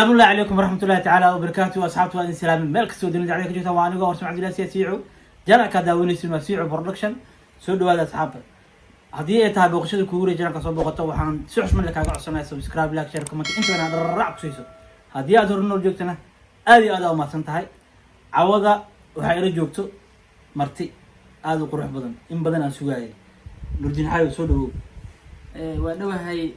سلام الله عليكم ورحمة الله تعالى وبركاته وأصحابته وأن سلام ملك السودان عليك جوتا وأنا قارس عبد الله سيسيعو جانا كداوني سيما سيعو برودكشن سودو هذا أصحابه هذه تابع قصة كوري جانا كصوب قطة وحن سوش من لك على قصة سبسكرايب لايك شير كومنت أنت أنا الرعب سيسو هذه أدور النور جوتنا هذه أداء ما سنتهاي عوضة وحير جوتو مرتي هذا قروح بدن إن بدن أسوقي نردين حاجة سودو وأنا هاي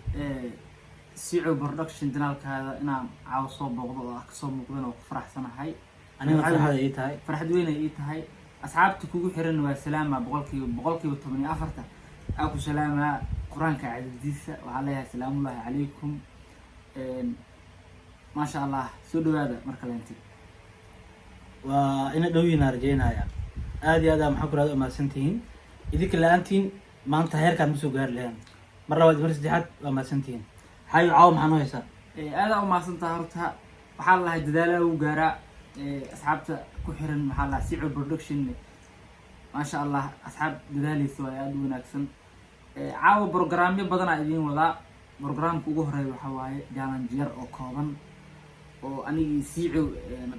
سيعو برودكشن دنالك هذا أنا عاوز صوب بغض أقصى مقدنا وفرح سنة هاي أنا فرح هذا إيه هاي فرح دوينة إيه هاي أصحاب تكوجو حرن وسلامة بقولك بالثمانية أفرته أكو سلامة قرآن كعزيزة وعليها سلام الله عليكم ما شاء الله سودو هذا مركلانتي وإن دوينا رجينا يا هذا محكور هذا ما سنتين إذا كلا أنتين ما أنت هير كان مسوق هير لين مرة واحد مرة سدحت وما سنتين هاي عاوم حنو يسا هذا وما سنتهرتها وحال الله جدالة وجراء أصحابته كحرن محل سيعو برودكشن ما شاء الله أصحاب جدالي سواء دون أكسن عاو برنامج بدنا إدين ولا برنامج كوجهري وحواي جانا جير أو كوبن وأني سيعو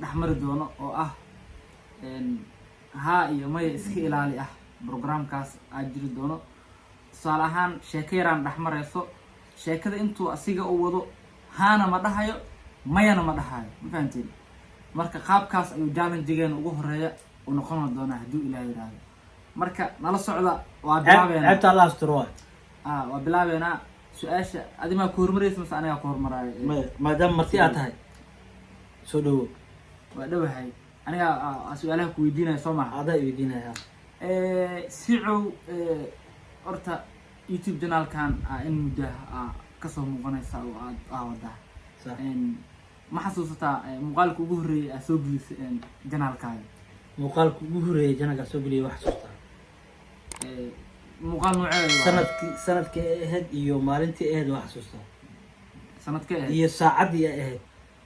نحمر دونه أو ها يومي إسكي إلالي برنامج كاس أجر دونه صالحان شاكيران نحمر يسو sheekada intuu asiga u wado haana ma dhahayo mayana ma dhahayo ma fahantiin marka qaabkaas ayuu challenge-gaan ugu horeeya oo noqon doona haduu Ilaahay yiraahdo marka nala socda waa bilaabeena abta Allah asturo waa bilaabeena su'aasha adima ku hormaraysa mas anaga ku hormarayo maadaama marti aad tahay soo dhawo waa dhawahay aniga su'aalaha ku weydiinaya Soomaa adaa weydiinaya sicu horta YouTube channel kan in muddo kasoo muuqanaysa oo aad wada ma xasuusata muuqaalka ugu horeeyay soo gelisay channelkaaga muuqaalka ugu horeeyay channelka soo geliyay wax xasuustaa muuqaal nooceeda sanadkii ahayd iyo maalintii ahayd wax xasuustaa sanadkii ahayd iyo saacadii ahayd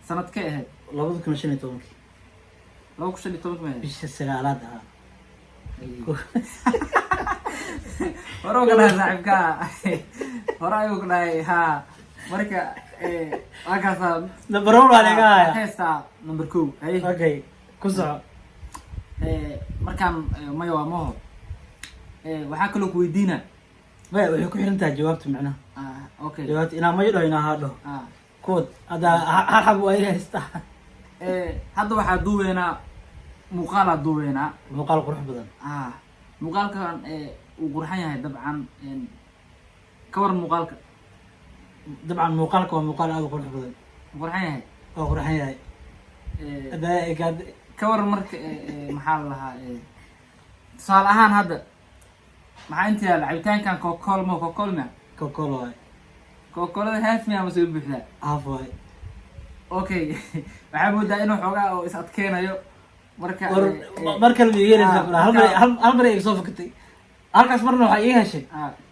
sanadkii ahayd 2015 bisha sagaalaad ورا كنا صاحبك ورا يقول ها مركا أكاسا نمبر 1 عليك هستا نمبر 2 أي أوكي كوسع مركام ما يوا ماه وحكلو كويدينا ما وحكو حرنتها جوابت معنا أوكي جوابت إنا ما يدو إنا هذا كود هذا حرب وين هستا هذا واحد دوينا مقالة دوينا مقالة قروح بدن مقال كان وقرحانها طبعا كور مقالك طبعا مقالك ومقال أبو قروح بدن قرحانها أو قرحانها هذا كاد كور مرك محل لها صار أهان هذا مع أنت العبتان كان كوكول ما كوكول هاف ميا مسوي بفلا عفوا أوكي وحبوا دا إنه حقا أو إسأتكينا يو marka la yeelay hal mar ay soo fakatay halkaas marna waxa iga heshay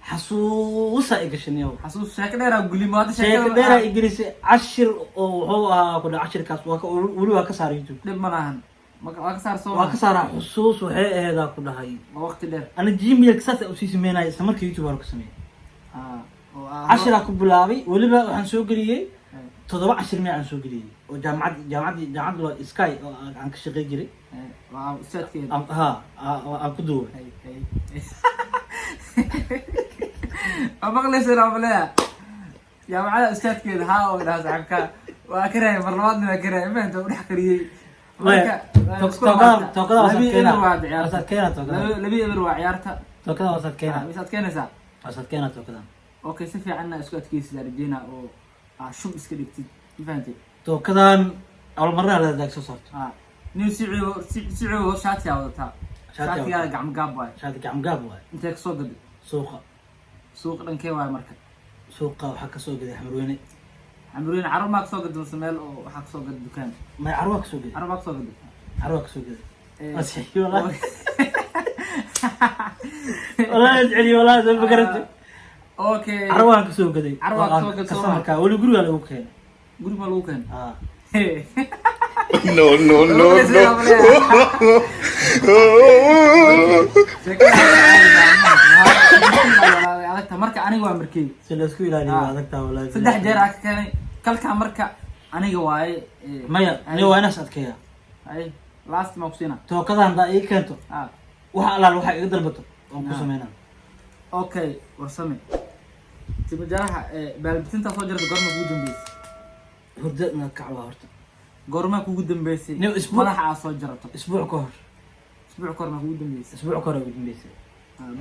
xasuusa iga shaniyo xasuus sheekadheera gulimaad sheekadheera ingiriisi 10 oo wuxuu ahaa ku dhac 10 kaas waa wali waa ka saaray YouTube dib ma lahan waa ka saar soo waa ka saara xusuus waxay ahayd ku dhahay waqti dheer ana Gmail ka saas u sii sameeyay isla markii YouTube war ka sameeyay 10 ku bilaabay waliba waxaan soo galiyay 17 aan soo galiyay oo jaamacad Sky oo aan ka shaqeey jiray استاذ ها أقدوه أبغى ليش أنا بلا يا معنا استاذ كذا ها ولا صاحبك وأكره مرات ما أكره ما أنت ولا حكري توكلا لبي أمر عيارته توكلا وصلت كينا وصلت كينا سا وصلت كينا توكلا أوكي سفي عنا أسكت كيس درجينا أو شو إسكريتي فهمتي توكلا أول مرة على ذاك صوت نيو سيعو شاتي عودتها شاتي هذا قام قابواي شاتي قام قابواي انت سوق قد سوق دنكي واي مركب سوق وحكا سوق قد حمرين عرب ما سوق قد مسميل وحكا سوق قد دكان ما عروك سوق قد عرب سوق قد عروك سوق قد أسحي والله والله يجعلي والله زي بقرتي اوكي عروك سوق قد عروك سوق قد كسمكا ولي قروا على وكين قروا على وكين No. marka aniga waa markay si la isku ilaaliyo adagta walaal saddex jeer kal ka marka aniga waaye maya ni waa inaas adkeeya ay last ma kusina tookada haddaa ii keento ah waxa allaal waxa iga dalbato waan ku sameynaa okay warsame timajaraha baalbitinta soo jarta gorma kugu dambeysay hurda inaad kacbaa horta gorma kugu dambeysay Nin isbuuc- madaxa aad soo jarato isbuuc ka hor isbuuc korma kugu dambeysay isbuuc ka hor ugu dambeysay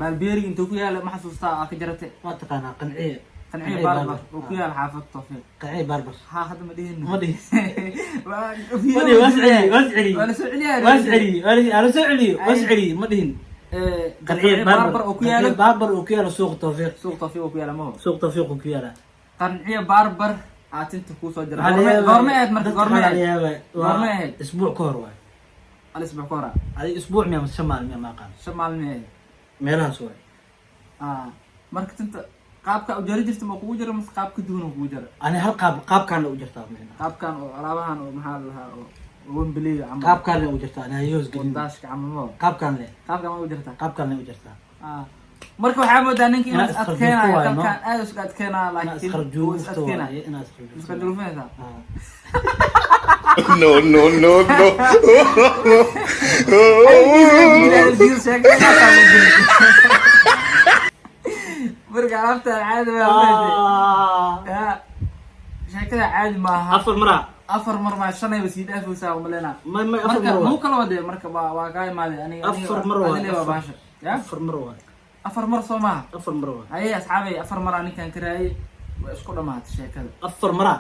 baalbeeri intuu ku yaala ma xasuustaa aa ka jaratay waa taqaanaa qanciye qanciye barbar oo ku yaala xaafad tawfiiq qanciye barbar ha hadda ma dhihin ma dhihin waa ma dhihin wasceli wala soo celiyaa wasceli ala soo celiyo wasceli ma dhihin qanciye barbar oo ku yaala barbar oo ku yaala suuq tawfiiq suuq tawfiiq oo ku yaala ma ho suuq tawfiiq oo ku yaala qanciye barbar aad inta ku soo jaray goorma aad marka goorma aad isbuuc ka hor waay al isbuuc kora adi isbuuc miya mas shamaal miya ma aqaan shamaal mee meelahaas waay marka tinta qaabka u jari jirta ma kugu jira mas qaabka duwan oo kugu jira ani hal qaabkaan u jirtaa meena qaabkan oo alaabahan oo maxaa la dhahaa oo wembley camal qaabkaan u jirtaa ani ayos gelin daashka camal qaabkaan le qaabkan ma u jirta qaabkaan u jirtaa marka waxaa moodaa ninka inuu Inaad adkeenayo isqarjuufto waayo, kalkaan aad isku adkeenaa inaad laakiin uu is isqarjuufto adkeenaa waaye inaad isqarjuufto isqarjuufaysaa No, no, no, no. marka alaabta caadi waa sheekada caadi maaha afar maraa afar mar maa shanayba sii dhaafaysaa umalena may afar marka mar mau waay kala wade marka waa kaa imaaday aniga afar mar waay adile waa baasha ya afar mar waay afar mar soo maaha afar mar waay ayay asxaabay afar mar ninkan karaayay waa isku dhamaatay sheekada afar maraa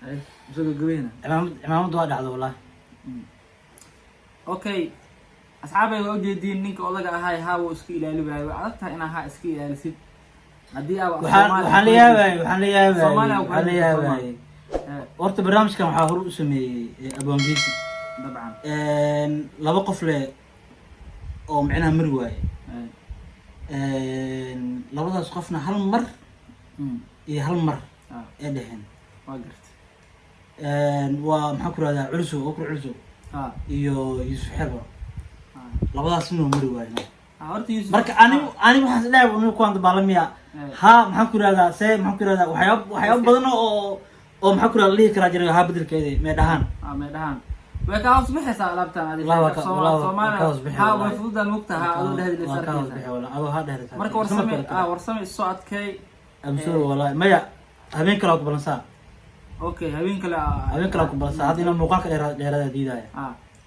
ay isaga gabeyna cimaamad waa dhacda wallahi okay asxaabay waa ujeediin ninka odaga ahay haa wuu iska ilaali waayo waa adag tahay inaa haa iska ilaalisid haddii aa waxaan la yaabayay horta barnaamijkan waxaa hore u sameeyey abwaangeesi dabcan laba qof le oo micnaha mari waaye labadaas qofna hal mar iyo hal mar ee dheheen waa garta waa maxaan ku rahdaa culusow okr culusow iyo yuusuf xerba labadaas inuu mari waayo horta Yusuf marka ani waxaan isdhahay inu kuwan dabaalamiya ha maxaan ku rahdaa see maxaan ku rahdaa waxyaabo badan oo maxaan ku rahdaa la dhihi karaa jira ha bedelkeeda mee dhahaan may dhahaan way ka hoos bixaysaa alaabtan adiga Soomaaliya ha way fududaa mugta ha adoo dhahdi la marka warsame soo adkay absuro wallahi maya habeen kale ku balansaa okay habeen kale ku balansaa hadda inuu muuqaalka dheeraada diidaya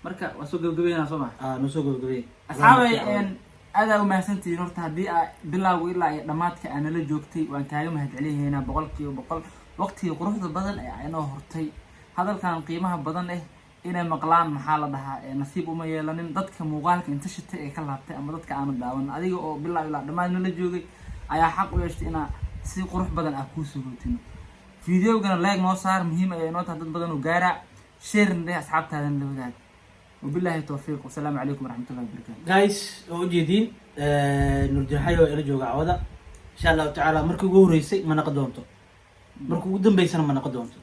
marka waa soo gabagabeynaa soo maa noo soo gabagabey asxaabay aada u mahadsantihiin horta haddii aa bilowga ilaa iyo dhammaadka aa nala joogtay waan kaaga mahadcelihaynaa 100% waqtiga quruxda badan ee inoo hortay hadalkan qiimaha badan inay maqlaan maxaa la dhahaa nasiib uma yeelanin dadka muuqaalka inta shitay ee ka laabtay ama dadka aanu daawan adiga oo bilow ilaa dhammaad nala joogay ayaa xaq u yeeshtay inaa si qurux badan aa kuu sogootino videogana like noo saar muhiim ay inoo tahay dad badan oo gaara share ndeh asxaabtaadan la wadaag وبالله التوفيق والسلام عليكم ورحمة الله وبركاته. guys وجدين نرجع حيو إلى جوجا عوضة إن شاء الله تعالى مركو جوريسي ما نقدونته مركو قدام بيسنا ما نقدونته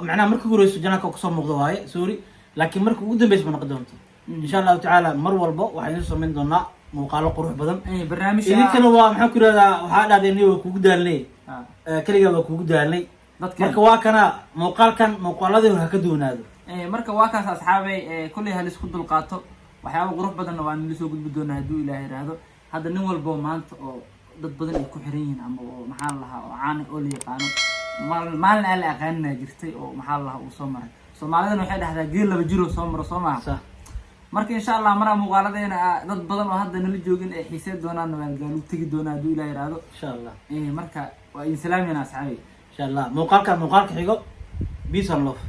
معناه مركو جوريسي جناك وقصام مغضواي سوري لكن مركو قدام بيس ما نقدونته إن شاء الله تعالى مر والبا وحينصر من دونا مقالة قروح بدن برنامج إذا كانوا محكور هذا وهذا ديني وكوجدان لي كليجا وكوجدان لي مركو واكنا مقالة وهكذا هذا marka waa kaas asxaabay kulli hal isku dul qaato waxyaabo qurux badan waa in la soo gudbi doonaa haduu Ilaahay raado hada nin walba maanta oo dad badan ay ku xiran yihiin ama oo maxaa la lahaa oo caan oo la yaqaano maalin aan la aqaanina jirtay oo maxaa la lahaa uu soo maray Soomaalidana waxay dhahdaa geel laba jiro soo maro Soomaa marka insha Allah mara muuqaaladeena dad badan oo hadda nala joogin ay xiisay doonaan waa gaalu tagi doonaa haduu Ilaahay raado insha Allah marka waa in salaamina asxaabay insha Allah muuqaalka xigo peace and love